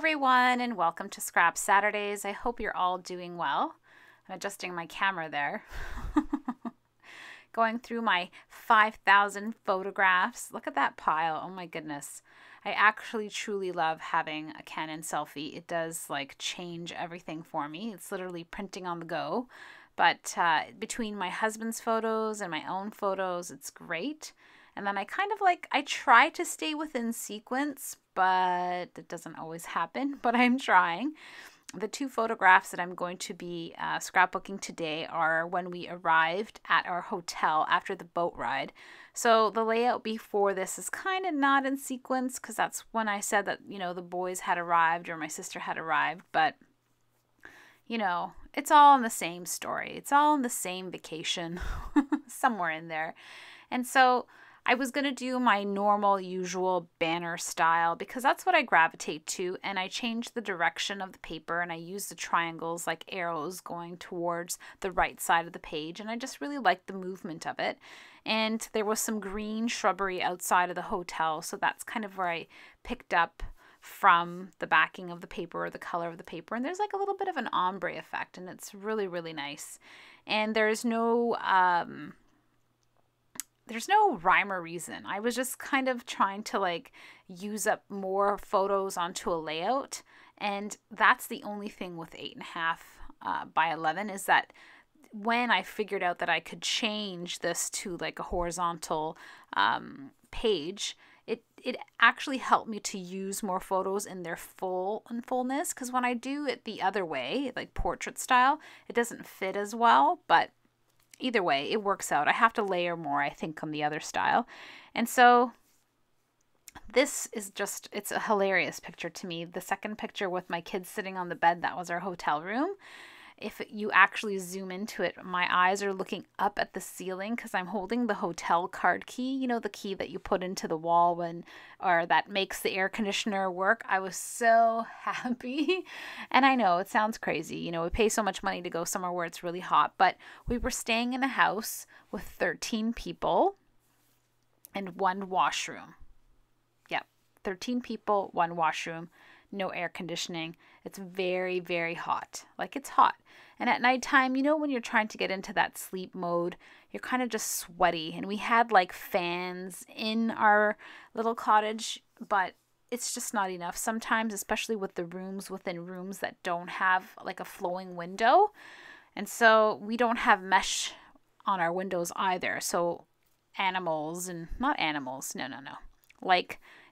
everyone, and welcome to Scrap Saturdays. I hope you're all doing well. I'm adjusting my camera there. Going through my 5,000 photographs. Look at that pile. Oh my goodness. I actually truly love having a Canon selfie. It does like change everything for me. It's literally printing on the go. But between my husband's photos and my own photos, it's great. And then I try to stay within sequence, but it doesn't always happen, but I'm trying. The two photographs that I'm going to be scrapbooking today are when we arrived at our hotel after the boat ride. So the layout before this is kind of not in sequence because that's when I said that, the boys had arrived or my sister had arrived, but it's all in the same story. It's all in the same vacation somewhere in there. And so I was going to do my normal, usual banner style because that's what I gravitate to. And I changed the direction of the paper and I used the triangles like arrows going towards the right side of the page. And I just really liked the movement of it. And there was some green shrubbery outside of the hotel. So that's kind of where I picked up from the backing of the paper or the color of the paper. And there's like a little bit of an ombre effect and it's really, really nice. And there's no rhyme or reason. I was just kind of trying to use up more photos onto a layout. And that's the only thing with 8.5 by 11 is that when I figured out that I could change this to like a horizontal page, it actually helped me to use more photos in their fullness. Because when I do it the other way, like portrait style, it doesn't fit as well. But either way, it works out. I have to layer more, I think, on the other style. And so this is it's a hilarious picture to me. The second picture with my kids sitting on the bed, that was our hotel room. If you actually zoom into it, my eyes are looking up at the ceiling because I'm holding the hotel card key, the key that you put into the wall or that makes the air conditioner work. I was so happy. And I know it sounds crazy. We pay so much money to go somewhere where it's really hot, but we were staying in a house with 13 people and one washroom. Yep, 13 people, one washroom. No air conditioning. It's very, very hot. It's hot. And at nighttime, when you're trying to get into that sleep mode, you're kind of just sweaty. And we had fans in our little cottage, but it's just not enough. Sometimes, especially with the rooms within rooms that don't have a flowing window. And so we don't have mesh on our windows either. So animals and not animals. No.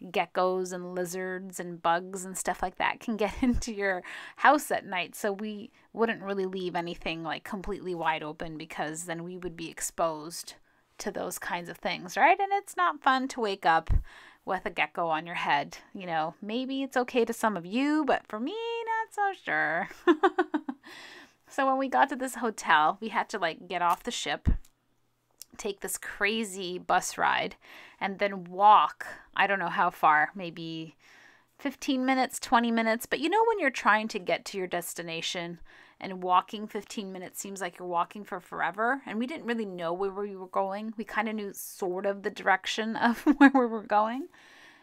Geckos and lizards and bugs and stuff like that can get into your house at night. So we wouldn't really leave anything completely wide open because then we would be exposed to those kinds of things, right? And it's not fun to wake up with a gecko on your head. Maybe it's okay to some of you, but for me, not so sure. So when we got to this hotel, we had to get off the ship, take this crazy bus ride, and then walk, I don't know how far, maybe 15 minutes, 20 minutes. But when you're trying to get to your destination and walking 15 minutes seems like you're walking for forever, and we didn't really know where we were going. We kind of knew sort of the direction of where we were going.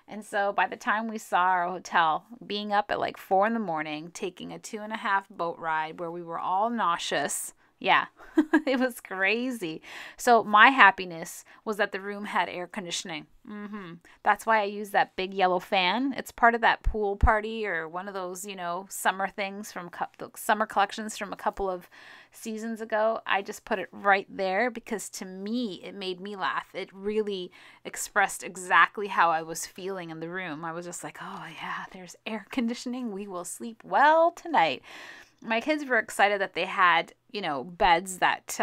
And so by the time we saw our hotel, being up at 4 in the morning, taking a 2.5 boat ride where we were all nauseous. Yeah, it was crazy. So my happiness was that the room had air conditioning. That's why I use that big yellow fan. It's part of that pool party or one of those, summer things from summer collections from a couple of seasons ago. I just put it right there because to me, it made me laugh. It really expressed exactly how I was feeling in the room. I was just like, oh yeah, there's air conditioning. We will sleep well tonight. My kids were excited that they had, beds that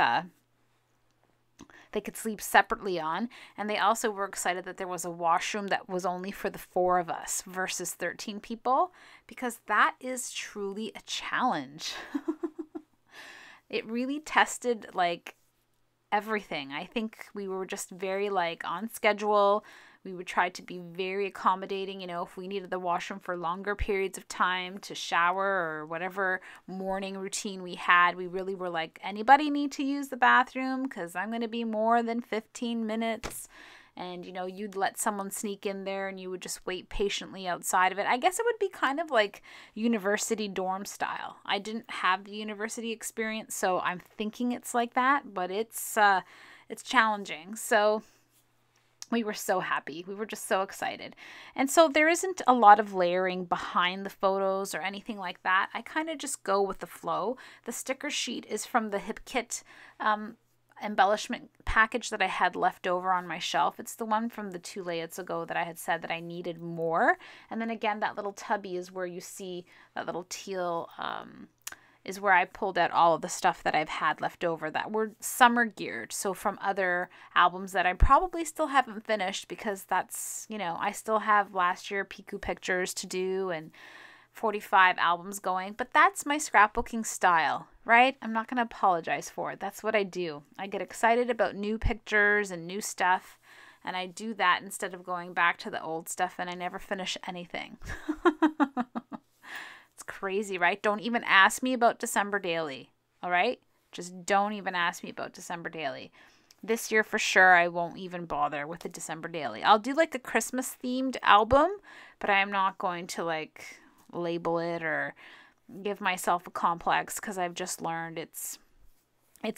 they could sleep separately on. And they also were excited that there was a washroom that was only for the 4 of us versus 13 people, because that is truly a challenge. It really tested everything. I think we were just very on schedule. We would try to be very accommodating, if we needed the washroom for longer periods of time to shower or whatever morning routine we had. We really were anybody need to use the bathroom? Because I'm going to be more than 15 minutes. and you'd let someone sneak in there and you would just wait patiently outside of it. I guess it would be kind of like university dorm style. I didn't have the university experience, so I'm thinking it's like that, but it's challenging. So we were so happy. We were just so excited. And so there isn't a lot of layering behind the photos or anything like that. I kind of just go with the flow. The sticker sheet is from the Hip Kit embellishment package that I had left over on my shelf. It's the one from the 2 layouts ago that I had said that I needed more. And then again, that little tubby is where you see that little teal is where I pulled out all of the stuff that I've had left over that were summer geared. So from other albums that I probably still haven't finished, because that's, I still have last year Piku pictures to do and 45 albums going, but that's my scrapbooking style, right? I'm not going to apologize for it. That's what I do. I get excited about new pictures and new stuff, and I do that instead of going back to the old stuff, and I never finish anything. It's crazy, right? Don't even ask me about December Daily, all right? Just don't even ask me about December Daily. This year for sure I won't even bother with the December Daily. I'll do like a Christmas themed album, but I am not going to like label it or give myself a complex, because I've just learned it's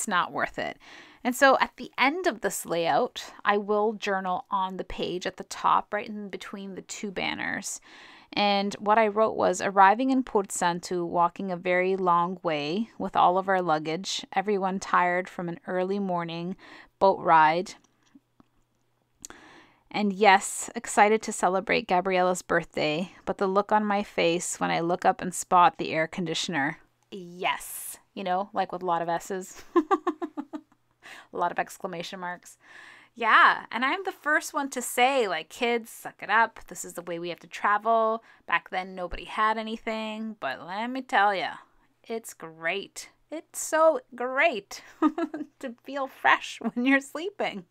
not worth it. And so at the end of this layout, I will journal on the page at the top, right in between the 2 banners. And what I wrote was, arriving in Port Santu, walking a very long way with all of our luggage, everyone tired from an early morning boat ride. And yes, excited to celebrate Gabriella's birthday, but the look on my face when I look up and spot the air conditioner. Yes, like with a lot of S's, a lot of exclamation marks. Yeah, and I'm the first one to say, like, kids, suck it up. This is the way we have to travel. Back then, nobody had anything, but let me tell you, it's great. It's so great to feel fresh when you're sleeping.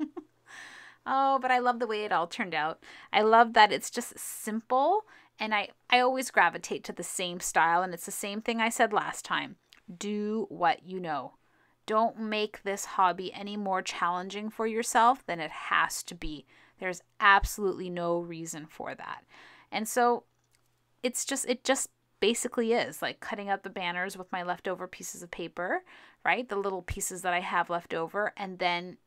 Oh, but I love the way it all turned out. I love that it's just simple, and I always gravitate to the same style, and it's the same thing I said last time. Do what you know. Don't make this hobby any more challenging for yourself than it has to be. There's absolutely no reason for that. And so it just basically is like cutting out the banners with my leftover pieces of paper, right? The little pieces that I have left over, and then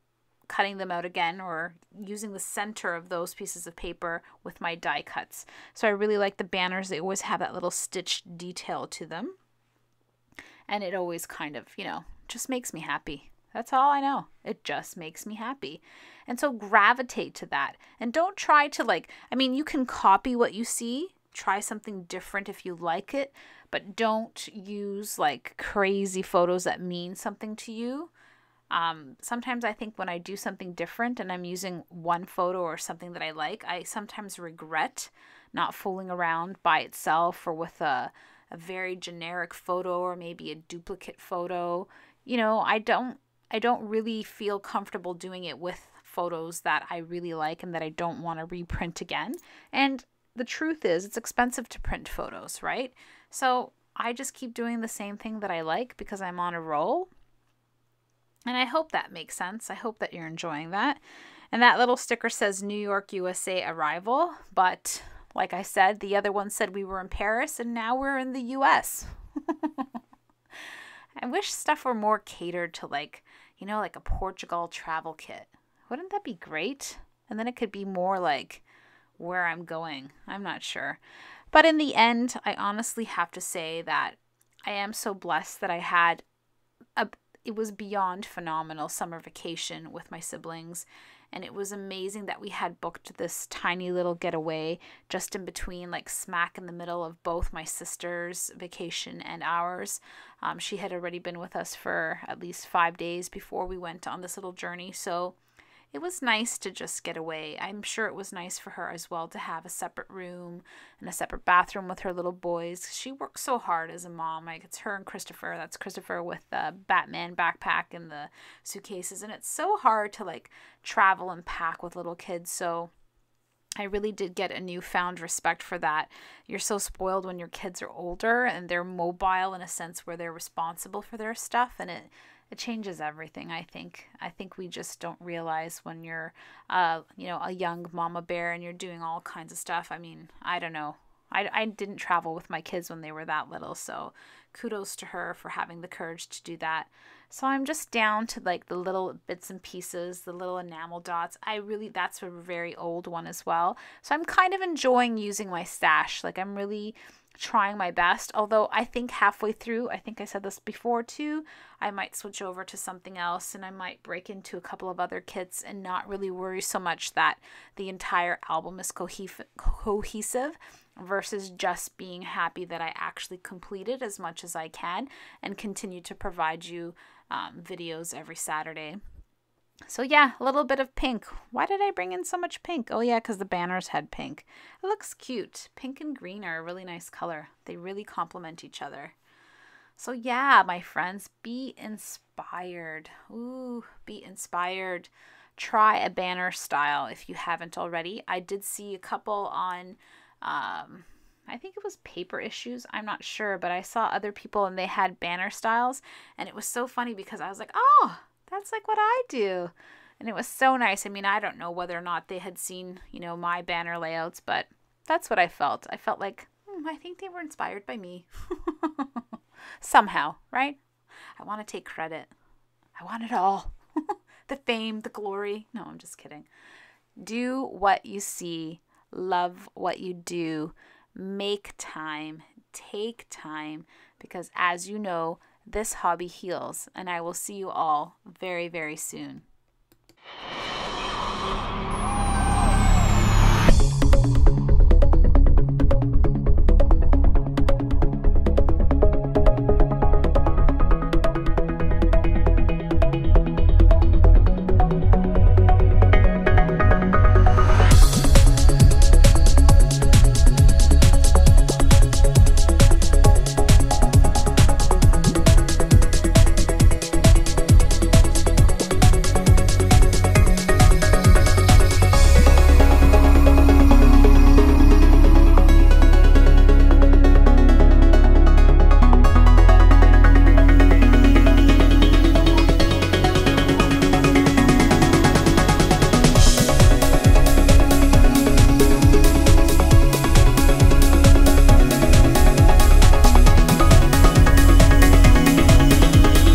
cutting them out again, or using the center of those pieces of paper with my die cuts. So I really like the banners. They always have that little stitched detail to them. And it always kind of, just makes me happy. That's all I know. It just makes me happy. And so gravitate to that. And don't try to you can copy what you see. Try something different if you like it. But don't use crazy photos that mean something to you. Sometimes I think when I do something different and I'm using one photo or something that I like, I sometimes regret not fooling around by itself or with a very generic photo or maybe a duplicate photo. I don't really feel comfortable doing it with photos that I really like and that I don't want to reprint again. And the truth is, it's expensive to print photos, right? So I just keep doing the same thing that I like because I'm on a roll. And I hope that makes sense. I hope that you're enjoying that. And that little sticker says New York, USA arrival. But like I said, the other one said we were in Paris and now we're in the US. I wish stuff were more catered to like a Portugal travel kit. Wouldn't that be great? And then it could be more like where I'm going. I'm not sure. But in the end, I honestly have to say that I am so blessed that I had it was beyond phenomenal summer vacation with my siblings. And it was amazing that we had booked this tiny little getaway just in between, smack in the middle of both my sister's vacation and ours. She had already been with us for at least 5 days before we went on this little journey. So it was nice to just get away. I'm sure it was nice for her as well to have a separate room and a separate bathroom with her little boys. She works so hard as a mom. It's her and Christopher. That's Christopher with the Batman backpack and the suitcases. And it's so hard to travel and pack with little kids. So I really did get a newfound respect for that. You're so spoiled when your kids are older and they're mobile in a sense where they're responsible for their stuff. And It changes everything, I think. I think we just don't realize when you're, a young mama bear and you're doing all kinds of stuff. I mean, I don't know. I didn't travel with my kids when they were that little, so kudos to her for having the courage to do that. So I'm just down to like the little bits and pieces, the little enamel dots. That's a very old one as well. So I'm kind of enjoying using my stash. Like I'm really trying my best. Although I think halfway through, I think I said this before too, I might switch over to something else and I might break into a couple of other kits and not really worry so much that the entire album is cohesive versus just being happy that I actually completed as much as I can and continue to provide you videos every Saturday. So yeah, a little bit of pink. Why did I bring in so much pink? Oh yeah, because the banners had pink. It looks cute. Pink and green are a really nice color. They really complement each other. So yeah, my friends, be inspired. Ooh, be inspired. Try a banner style if you haven't already. I did see a couple on I think it was Paper Issues. I'm not sure, but I saw other people and they had banner styles. And it was so funny because I was like, oh, that's like what I do. And it was so nice. I mean, I don't know whether or not they had seen, my banner layouts, but that's what I felt. I felt like, I think they were inspired by me. Somehow, right? I want to take credit. I want it all. The fame, the glory. No, I'm just kidding. Do what you see. Love what you do. Make time. Take time. Because as you know, this hobby heals. And I will see you all very, very soon.